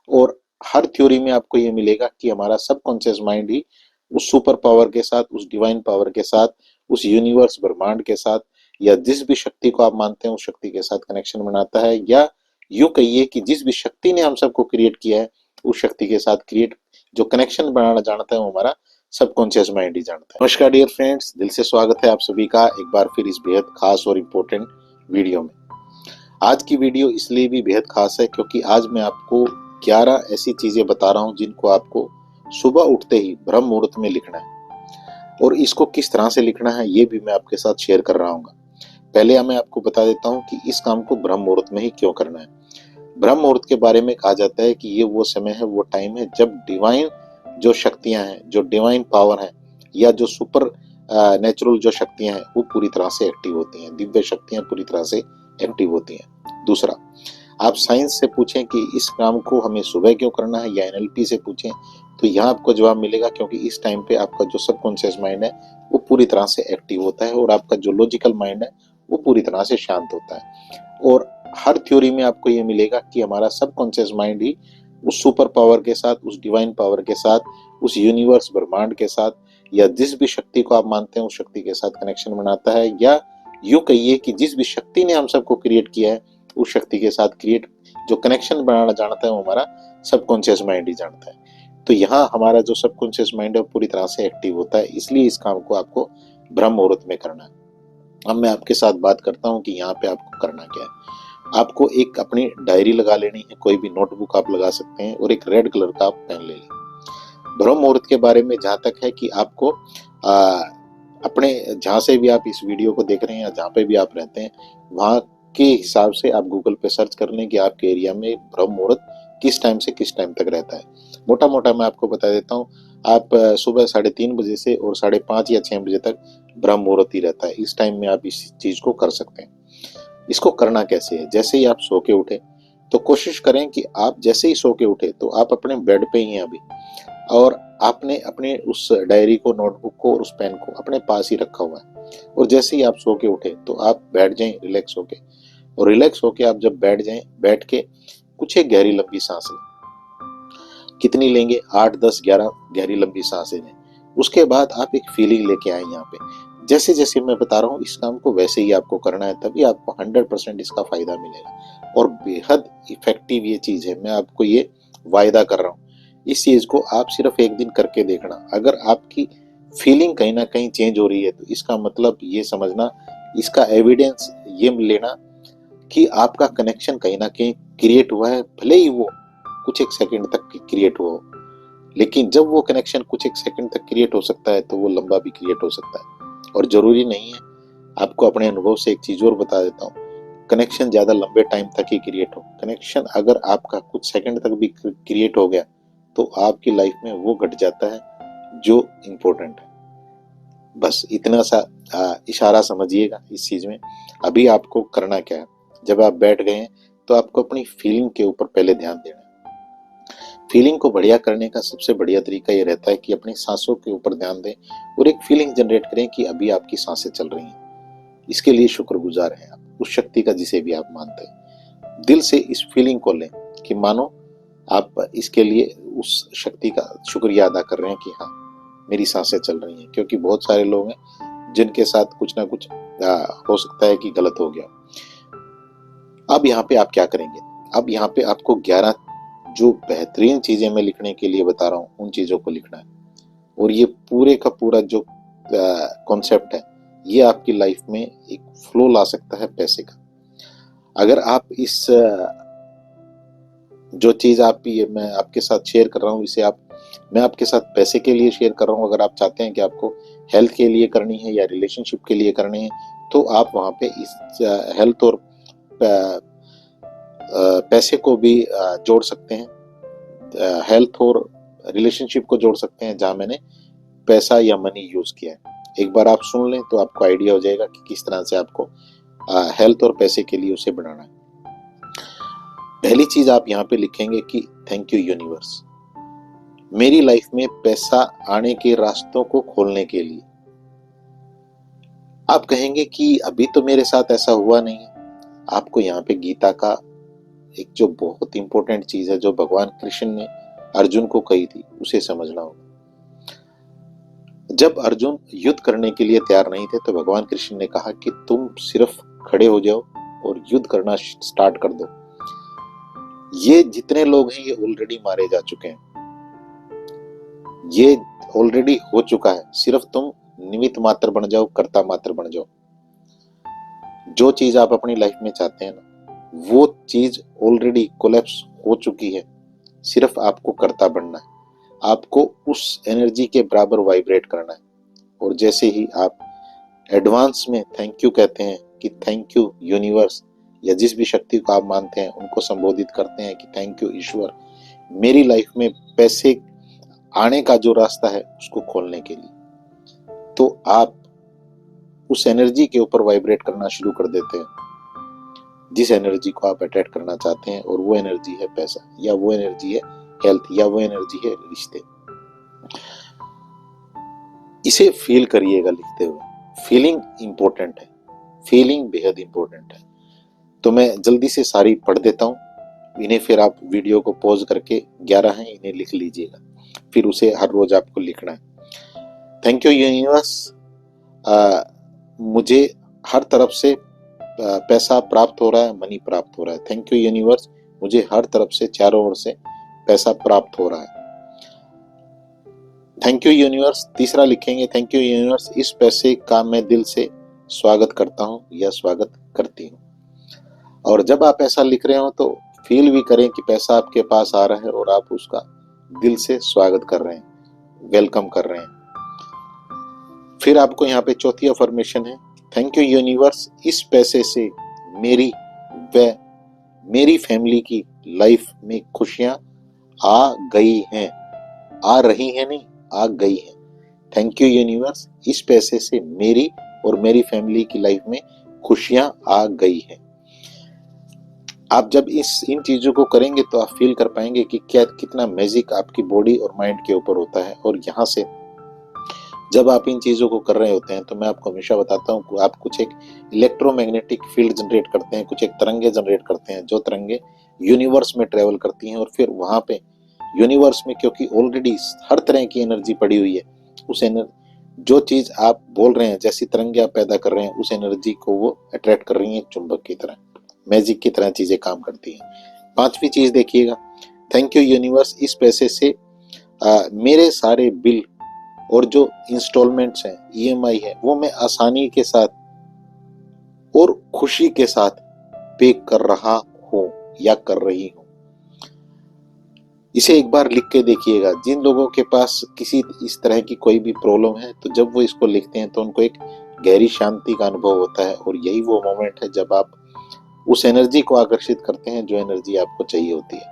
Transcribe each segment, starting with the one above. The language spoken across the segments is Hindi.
और हर थ्योरी में आपको ये मिलेगा कि हमारा सबकॉन्शियस माइंड ही उस सुपर पावर के साथ, उस डिवाइन पावर के साथ, उस यूनिवर्स ब्रह्मांड के साथ, या जिस भी शक्ति को आप मानते हैं उस शक्ति के साथ कनेक्शन बनाता है, या यूं कहिए कि जिस भी शक्ति ने हम सबको क्रिएट किया है उस शक्ति के साथ क्रिएट जो कनेक्शन बनाना जानता है वो हमारा सबकॉन्शियस माइंड ही जानता है। नमस्कार डियर फ्रेंड्स, दिल से स्वागत है आप सभी का एक बार फिर इस बेहद खास और इम्पोर्टेंट वीडियो में। आज की वीडियो इसलिए भी बेहद खास है क्योंकि आज मैं आपको 11 ऐसी चीजें बता रहा हूं जिनको आपको सुबह उठते ही ब्रह्म मुहूर्त में लिखना है, और इसको किस तरह से लिखना है ये भी मैं आपके साथ शेयर कर रहा हूँ। पहले मैं आपको बता देता हूँ कि इस काम को ब्रह्म मुहूर्त में ही क्यों करना है। ब्रह्म मुहूर्त के बारे में कहा जाता है कि ये वो समय है, वो टाइम है जब डिवाइन जो शक्तियां हैं, जो डिवाइन पावर है, या जो सुपर नेचुरल जो शक्तियां हैं वो पूरी तरह से एक्टिव होती हैं, दिव्य शक्तियां पूरी तरह से एक्टिव होती हैं। दूसरा, आप साइंस से पूछें कि इस काम को हमें सुबह क्यों करना है, या एनएलपी से पूछें तो यहाँ आपको जवाब मिलेगा क्योंकि इस टाइम पे आपका जो सबकॉन्शियस माइंड है वो पूरी तरह से एक्टिव होता है और आपका जो लॉजिकल माइंड है वो पूरी तरह से शांत होता है। और हर थ्योरी में आपको ये मिलेगा कि हमारा सबकॉन्शियस माइंड ही उस सुपर पावर के साथ, उस डिवाइन पावर के साथ, उस यूनिवर्स ब्रह्मांड के साथ, या जिस भी शक्ति को आप मानते हैं उस शक्ति के साथ कनेक्शन बनाता है, या यूं कहिए कि जिस भी शक्ति ने हम सबको क्रिएट किया है उस शक्ति के साथ क्रिएट जो कनेक्शन बनाना जानता है वो हमारा सबकॉन्शियस माइंड ही जानता है। तो यहाँ हमारा जो सबकॉन्शियस माइंड है वो पूरी तरह से एक्टिव होता है, इसलिए इस काम को आपको ब्रह्म मुहूर्त में करना है। अब मैं आपके साथ बात करता हूँ कि यहाँ पे आपको करना क्या है। आपको एक अपनी डायरी लगा लेनी है, कोई भी नोटबुक आप लगा सकते हैं, और एक रेड कलर का आप पेन ले लें। ब्रह्म मुहूर्त के बारे में जहाँ तक है कि आपको अपने जहाँ से भी आप इस वीडियो को देख रहे हैं या जहाँ पे भी आप रहते हैं वहाँ के हिसाब से आप गूगल पे सर्च कर लें कि आपके एरिया में ब्रह्म मुहूर्त किस टाइम से किस टाइम तक रहता है। मोटा मोटा मैं आपको बता देता हूँ, आप सुबह 3:30 बजे से और 5:30 या 6 बजे तक ब्रह्म मुहूर्त ही रहता है। इस टाइम में आप इस चीज को कर सकते हैं। इसको करना कैसे है, जैसे ही आप सो के उठे तो कोशिश करें कि आप जैसे ही सो के उठे तो आप अपने बेड पे ही हैं अभी, और आपने अपने उस डायरी को, नोटबुक को और उस पेन को अपने पास ही रखा हुआ है, और जैसे ही आप सो के उठे तो आप बैठ जाएं रिलैक्स होके, और रिलैक्स होके आप जब बैठ जाएं, बैठ के कुछ एक गहरी लंबी सांस लें। कितनी लेंगे? 8, 10, 11 गहरी लंबी सांसें लें। उसके बाद आप एक फीलिंग लेके आए यहाँ पे, जैसे जैसे मैं बता रहा हूँ इस काम को वैसे ही आपको करना है, तभी आपको 100% इसका फायदा मिलेगा। और बेहद इफेक्टिव ये चीज है, मैं आपको ये वायदा कर रहा हूँ। इस चीज को आप सिर्फ एक दिन करके देखना, अगर आपकी फीलिंग कहीं ना कहीं चेंज हो रही है तो इसका मतलब ये समझना, इसका एविडेंस ये लेना कि आपका कनेक्शन कहीं ना कहीं क्रिएट हुआ है, भले ही वो कुछ एक सेकंड तक क्रिएट हुआ हो, लेकिन जब वो कनेक्शन कुछ एक सेकंड तक क्रिएट हो सकता है तो वो लंबा भी क्रिएट हो सकता है। और जरूरी नहीं है, आपको अपने अनुभव से एक चीज और बता देता हूँ, कनेक्शन ज्यादा लंबे टाइम तक ही क्रिएट हो, कनेक्शन अगर आपका कुछ सेकंड तक भी क्रिएट हो गया तो आपकी लाइफ में वो घट जाता है जो इम्पोर्टेंट है। बस इतना सा इशारा समझिएगा इस चीज में। अभी आपको करना क्या है, जब आप बैठ गए हैं तो आपको अपनी फीलिंग के ऊपर पहले ध्यान देना है। फीलिंग को बढ़िया करने का सबसे बढ़िया तरीका ये रहता है कि अपनी सांसों के ऊपर ध्यान दें और एक फीलिंग जनरेट करें कि अभी आपकी सांसें चल रही हैं। इसके लिए शुक्रगुजार हैं आप उस शक्ति का जिसे भी आप मानते हैं। दिल से इस फीलिंग को लें कि मानो आप इसके लिए उस शक्ति का शुक्रिया अदा कर रहे हैं कि हाँ मेरी सांसें चल रही हैं, क्योंकि बहुत सारे लोग हैं जिनके साथ कुछ ना कुछ हो सकता है कि गलत हो गया। अब यहाँ पे आप क्या करेंगे, अब यहाँ पे आपको 11 जो बेहतरीन चीजें मैं लिखने के लिए बता रहा हूँ उन चीजों को लिखना है, और ये पूरे का पूरा जो कॉन्सेप्ट है ये आपकी लाइफ में एक फ्लो ला सकता है पैसे का। अगर आप इस जो चीज आप ये मैं आपके साथ शेयर कर रहा हूँ इसे आप मैं आपके साथ पैसे के लिए शेयर कर रहा हूँ। अगर आप चाहते हैं कि आपको हेल्थ के लिए करनी है या रिलेशनशिप के लिए करनी है तो आप वहां पे इस हेल्थ और पैसे को भी जोड़ सकते हैं, हेल्थ और रिलेशनशिप को जोड़ सकते हैं जहां मैंने पैसा या मनी यूज किया है। एक बार आप सुन लें तो आपको आइडिया हो जाएगा कि किस तरह से आपको हेल्थ और पैसे के लिए उसे बनाना है। पहली चीज आप यहाँ पे लिखेंगे कि थैंक यू यूनिवर्स, मेरी लाइफ में पैसा आने के रास्तों को खोलने के लिए। आप कहेंगे कि अभी तो मेरे साथ ऐसा हुआ नहीं है। आपको यहाँ पे गीता का एक जो बहुत इंपॉर्टेंट चीज है जो भगवान कृष्ण ने अर्जुन को कही थी, उसे समझना होगा। जब अर्जुन युद्ध करने के लिए तैयार नहीं थे तो भगवान कृष्ण ने कहा कि तुम सिर्फ खड़े हो जाओ और युद्ध करना स्टार्ट कर दो। ये जितने लोग हैं ये ऑलरेडी मारे जा चुके हैं, ये ऑलरेडी हो चुका है, सिर्फ तुम निमित्त मात्र बन जाओ, कर्ता मात्र बन जाओ। जो चीज आप अपनी लाइफ में चाहते हैं ना, वो चीज ऑलरेडी कोलैप्स हो चुकी है, सिर्फ आपको कर्ता बनना है, आपको उस एनर्जी के बराबर वाइब्रेट करना है। और जैसे ही आप एडवांस में थैंक यू कहते हैं कि थैंक यू यूनिवर्स, या जिस भी शक्ति को आप मानते हैं उनको संबोधित करते हैं कि थैंक यू ईश्वर, मेरी लाइफ में पैसे आने का जो रास्ता है उसको खोलने के लिए, तो आप उस एनर्जी के ऊपर वाइब्रेट करना शुरू कर देते हैं जिस एनर्जी को आप अट्रैक्ट करना चाहते हैं। और वो एनर्जी है पैसा, या वो एनर्जी है हेल्थ, या वो एनर्जी है रिश्ते। इसे फील करिएगा लिखते हुए। फीलिंग इंपॉर्टेंट है, फीलिंग बेहद इंपॉर्टेंट है। तो मैं जल्दी से सारी पढ़ देता हूँ, इन्हें फिर आप वीडियो को पॉज करके 11 हैं इन्हें लिख लीजिएगा, फिर उसे हर रोज आपको लिखना है। थैंक यू यूनिवर्स, मुझे हर तरफ से पैसा प्राप्त हो रहा है, मनी प्राप्त हो रहा है। थैंक यू यूनिवर्स, मुझे हर तरफ से चारों ओर से पैसा प्राप्त हो रहा है। थैंक यू यूनिवर्स, तीसरा लिखेंगे थैंक यू यूनिवर्स, इस पैसे का मैं दिल से स्वागत करता हूँ या स्वागत करती हूँ। और जब आप ऐसा लिख रहे हो तो फील भी करें कि पैसा आपके पास आ रहा है और आप उसका दिल से स्वागत कर रहे हैं, वेलकम कर रहे हैं। फिर आपको यहाँ पे चौथी अफर्मेशन है, थैंक यू यूनिवर्स, इस पैसे से मेरी व मेरी फैमिली की लाइफ में खुशियां आ गई हैं, आ रही हैं नहीं, आ गई हैं। थैंक यू यूनिवर्स, इस पैसे से मेरी और मेरी फैमिली की लाइफ में खुशियां आ गई हैं। आप जब इन चीजों को करेंगे तो आप फील कर पाएंगे कि क्या कितना मैजिक आपकी बॉडी और माइंड के ऊपर होता है। और यहाँ से जब आप इन चीजों को कर रहे होते हैं तो मैं आपको हमेशा बताता हूँ कि आप कुछ एक इलेक्ट्रोमैग्नेटिक फील्ड जनरेट करते हैं, कुछ एक तरंगे जनरेट करते हैं, जो तरंगे यूनिवर्स में ट्रेवल करती हैं। और फिर वहां पे यूनिवर्स में, क्योंकि ऑलरेडी हर तरह की एनर्जी पड़ी हुई है, उस एनर्जी जो चीज आप बोल रहे हैं, जैसी तरंगे आप पैदा कर रहे हैं, उस एनर्जी को वो अट्रैक्ट कर रही है, चुंबक की तरह, मैजिक की तरह चीजें काम करती हैं। पांचवी चीज देखिएगा, थैंक यू यूनिवर्स, इस पैसे से मेरे सारे बिल और जो इंस्टॉलमेंट्स हैं, ईएमआई है, वो मैं आसानी के साथ और खुशी के साथ पे कर रहा हूं या कर रही हूं। इसे एक बार लिख के देखिएगा। जिन लोगों के पास किसी इस तरह की कोई भी प्रॉब्लम है तो जब वो इसको लिखते हैं तो उनको एक गहरी शांति का अनुभव होता है। और यही वो मोमेंट है जब आप उस एनर्जी को आकर्षित करते हैं जो एनर्जी आपको चाहिए होती है।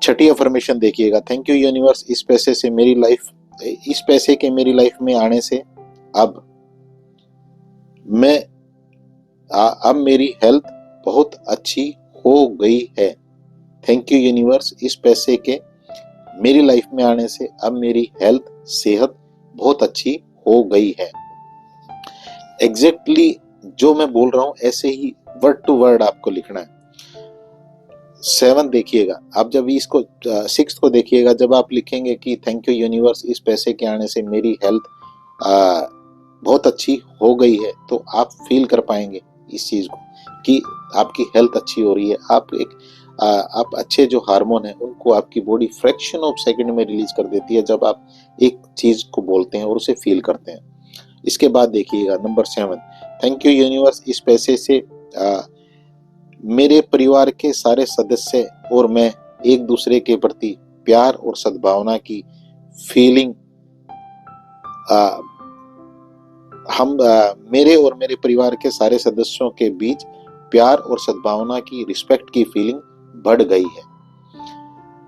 छठी अफर्मेशन देखिएगा, थैंक यू यूनिवर्स, इस पैसे के मेरी लाइफ में आने से अब मेरी हेल्थ बहुत अच्छी हो गई है। थैंक यू यूनिवर्स, इस पैसे के मेरी लाइफ में आने से अब मेरी हेल्थ, सेहत बहुत अच्छी हो गई है। एग्जैक्टली जो मैं बोल रहा हूं ऐसे ही वर्ड टू वर्ड आपको लिखना है। 7 देखिएगा, आप जब इसको 6 को देखिएगा, जब आप लिखेंगे कि थैंक यू यूनिवर्स, इस पैसे के आने से मेरी हेल्थ बहुत अच्छी हो गई है, तो आप फील कर पाएंगे इस चीज को कि आपकी हेल्थ अच्छी हो रही है। आप अच्छे जो हार्मोन है उनको आपकी बॉडी फ्रैक्शन ऑफ सेकंड में रिलीज कर देती है जब आप एक चीज को बोलते हैं और उसे फील करते हैं। इसके बाद देखिएगा नंबर 7, थैंक यू यूनिवर्स, इस पैसे से मेरे परिवार के सारे सदस्य और मैं एक दूसरे के प्रति प्यार और सद्भावना की फीलिंग, मेरे और मेरे परिवार के सारे सदस्यों के बीच प्यार और सद्भावना की, रिस्पेक्ट की फीलिंग बढ़ गई है।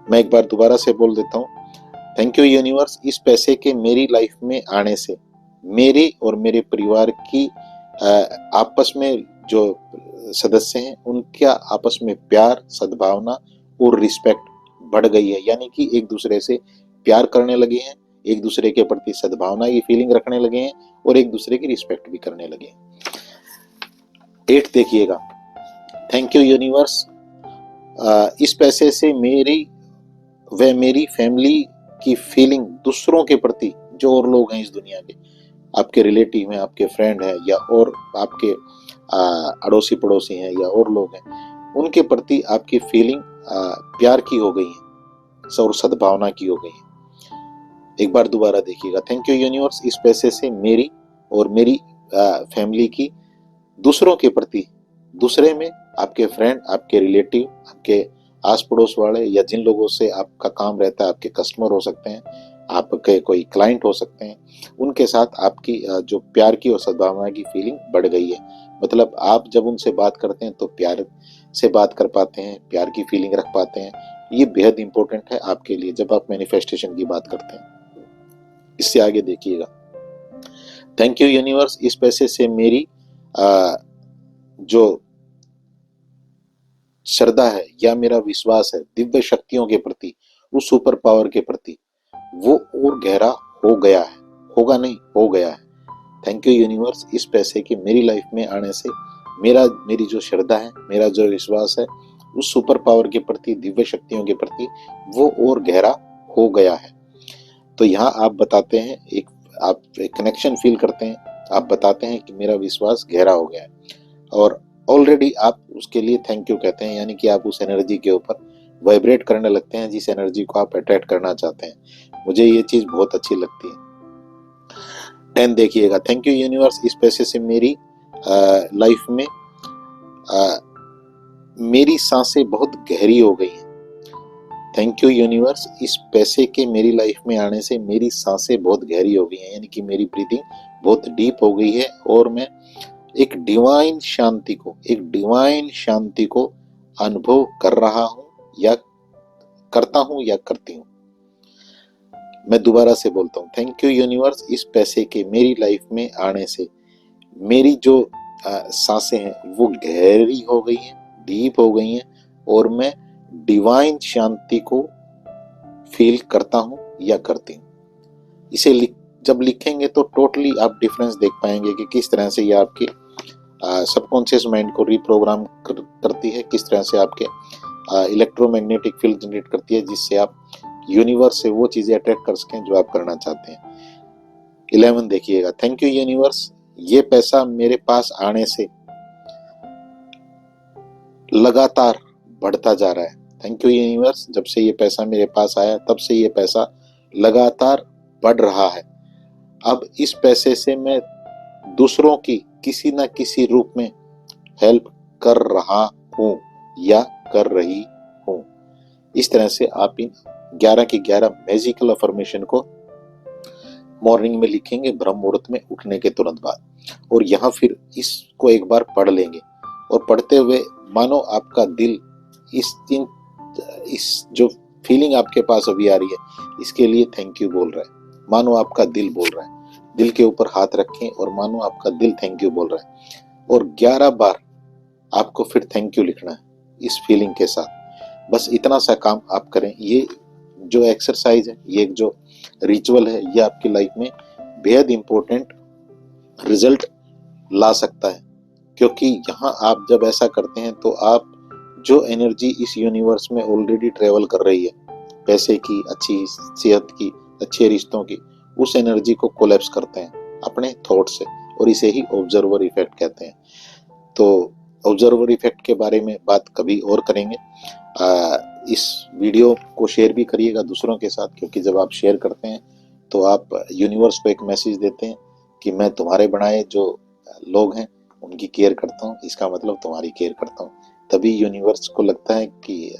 मैं एक बार दोबारा से बोल देता हूँ, थैंक यू यूनिवर्स, इस पैसे के मेरी लाइफ में आने से मेरे और मेरे परिवार की आपस में जो सदस्य हैं उनका आपस में प्यार, सद्भावना और रिस्पेक्ट बढ़ गई है। यानी कि एक दूसरे से प्यार करने लगे हैं, एक दूसरे के प्रति सद्भावना की फीलिंग रखने लगे हैं और एक दूसरे की रिस्पेक्ट भी करने लगे हैं। 8 देखिएगा, थैंक यू यूनिवर्स, इस पैसे से मेरी फैमिली की फीलिंग दूसरों के प्रति, जो और लोग हैं इस दुनिया के, आपके रिलेटिव हैं, आपके फ्रेंड हैं, या और आपके अड़ोसी पड़ोसी हैं, या और लोग हैं, उनके प्रति आपकी फीलिंग प्यार की हो गई है और सद्भावना की हो गई है। एक बार दोबारा देखिएगा। थैंक यू यूनिवर्स, इस पैसे से मेरी और मेरी फैमिली की दूसरों के प्रति, दूसरे में आपके फ्रेंड, आपके रिलेटिव, आपके आस पड़ोस वाले, या जिन लोगों से आपका काम रहता है, आपके कस्टमर हो सकते हैं, आपके कोई क्लाइंट हो सकते हैं, उनके साथ आपकी जो प्यार की और सद्भावना की फीलिंग बढ़ गई है। मतलब आप जब उनसे बात करते हैं तो प्यार से बात कर पाते हैं, प्यार की फीलिंग रख पाते हैं। ये बेहद इंपॉर्टेंट है आपके लिए जब आप मैनिफेस्टेशन की बात करते हैं। इससे आगे देखिएगा। थैंक यू यूनिवर्स, इस पैसे से मेरी जो श्रद्धा है या मेरा विश्वास है दिव्य शक्तियों के प्रति, उस सुपर पावर के प्रति, वो और गहरा हो गया है। होगा नहीं, हो गया है। थैंक यू यूनिवर्स, इस पैसे के मेरी लाइफ में आने से मेरी जो श्रद्धा है, मेरा जो विश्वास है उस सुपर पावर के प्रति, दिव्य शक्तियों के प्रति, वो और गहरा हो गया है। तो यहाँ आप बताते हैं, आप एक कनेक्शन फील करते हैं, आप बताते हैं कि मेरा विश्वास गहरा हो गया है, और ऑलरेडी आप उसके लिए थैंक यू कहते हैं, यानी कि आप उस एनर्जी के ऊपर वाइब्रेट करने लगते हैं जिस एनर्जी को आप अट्रैक्ट करना चाहते हैं। मुझे ये चीज बहुत अच्छी लगती है। 10 देखिएगा। थैंक यू यूनिवर्स, इस पैसे से मेरी लाइफ में मेरी सांसें बहुत गहरी हो गई हैं। थैंक यू यूनिवर्स, इस पैसे के मेरी लाइफ में आने से मेरी सांसें बहुत गहरी हो गई हैं, यानी कि मेरी ब्रीदिंग बहुत डीप हो गई है, और मैं एक डिवाइन शांति को अनुभव कर रहा हूं, या करता हूं, या करती हूं। मैं दोबारा से बोलता हूं। थैंक यू यूनिवर्स, इस पैसे के मेरी लाइफ में आने से मेरी जो सांसें हैं वो गहरी हो गई हैं, डीप हो गई हैं, और मैं डिवाइन शांति को फील करता हूं या करती हूं। इसे जब लिखेंगे तो टोटली आप डिफरेंस देख पाएंगे कि किस तरह से ये आपके सबकॉन्शियस माइंड को रिप्रोग्राम करती है, किस तरह से आपके इलेक्ट्रोमैग्नेटिक फील्ड जनरेट करती है, जिससे आप यूनिवर्स से वो चीजें अट्रैक्ट कर सकें जो आप करना चाहते हैं। 11 देखिएगा। थैंक यू यूनिवर्स, ये पैसा मेरे पास आने से लगातार बढ़ता जा रहा है। थैंक यू यूनिवर्स, जब से ये पैसा मेरे पास आया तब से ये पैसा लगातार बढ़ रहा है। अब इस पैसे से मैं दूसरों की किसी न किसी रूप में हेल्प कर रहा हूं या कर रही हूं। इस तरह से आप इन 11 की 11 मैजिकल अफर्मेशन को मॉर्निंग में लिखेंगे, ब्रह्म मुहूर्त में उठने के तुरंत बाद, और यहाँ फिर इसको एक बार पढ़ लेंगे, और पढ़ते हुए मानो आपका दिल इस जो फीलिंग आपके पास अभी आ रही है इसके लिए थैंक यू बोल रहा है। मानो आपका दिल बोल रहा है। दिल के ऊपर हाथ रखें और मानो आपका दिल थैंक यू बोल रहा है, और 11 बार आपको फिर थैंक यू लिखना है इस फीलिंग के साथ। बस इतना सा काम आप करें। ये जो एक्सरसाइज है, ये जो रिचुअल है, ये आपकी लाइफ में बेहद इंपॉर्टेंट रिजल्ट ला सकता है, क्योंकि यहाँ आप जब ऐसा करते हैं तो आप जो एनर्जी इस यूनिवर्स में ऑलरेडी ट्रेवल कर रही है, पैसे की, अच्छी सेहत की, अच्छे रिश्तों की, उस एनर्जी को कोलैप्स करते हैं अपने थॉट से, और इसे ही ऑब्जर्वर इफेक्ट कहते हैं। तो ऑब्जर्वर इफेक्ट के बारे में बात कभी और करेंगे। इस वीडियो को शेयर भी करिएगा दूसरों के साथ, क्योंकि जब आप शेयर करते हैं तो आप यूनिवर्स को एक मैसेज देते हैं कि मैं तुम्हारे बनाए जो लोग हैं उनकी केयर करता हूँ, इसका मतलब तुम्हारी केयर करता हूँ। तभी यूनिवर्स को लगता है कि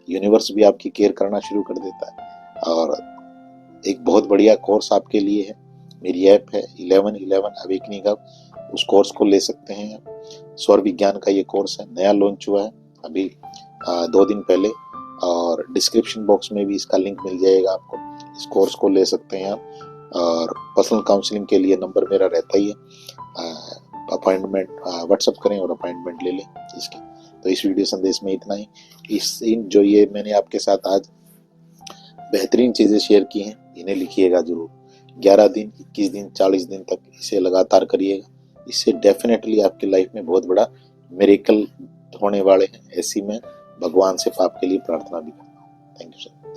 यूनिवर्स भी आपकी केयर करना शुरू कर देता है। और एक बहुत बढ़िया कोर्स आपके लिए है, मेरी ऐप है 1111 अवेकनिंग अप, उस कोर्स को ले सकते हैं। स्वर विज्ञान का ये कोर्स है, नया लॉन्च हुआ है अभी 2 दिन पहले, और डिस्क्रिप्शन बॉक्स में भी इसका लिंक मिल जाएगा आपको। इस कोर्स को ले सकते हैं आप, और पर्सनल काउंसलिंग के लिए नंबर मेरा रहता ही है। अपॉइंटमेंट व्हाट्सअप करें और अपॉइंटमेंट ले लें इसकी। तो इस वीडियो संदेश में इतना ही। जो ये मैंने आपके साथ आज बेहतरीन चीज़ें शेयर की हैं, इन्हें लिखिएगा जरूर। 11 दिन, 21 दिन, 40 दिन तक इसे लगातार करिएगा। इससे डेफिनेटली आपकी लाइफ में बहुत बड़ा मिरेकल होने वाले हैं, ऐसी मैं भगवान से आपके लिए प्रार्थना भी करता हूँ। Thank you sir.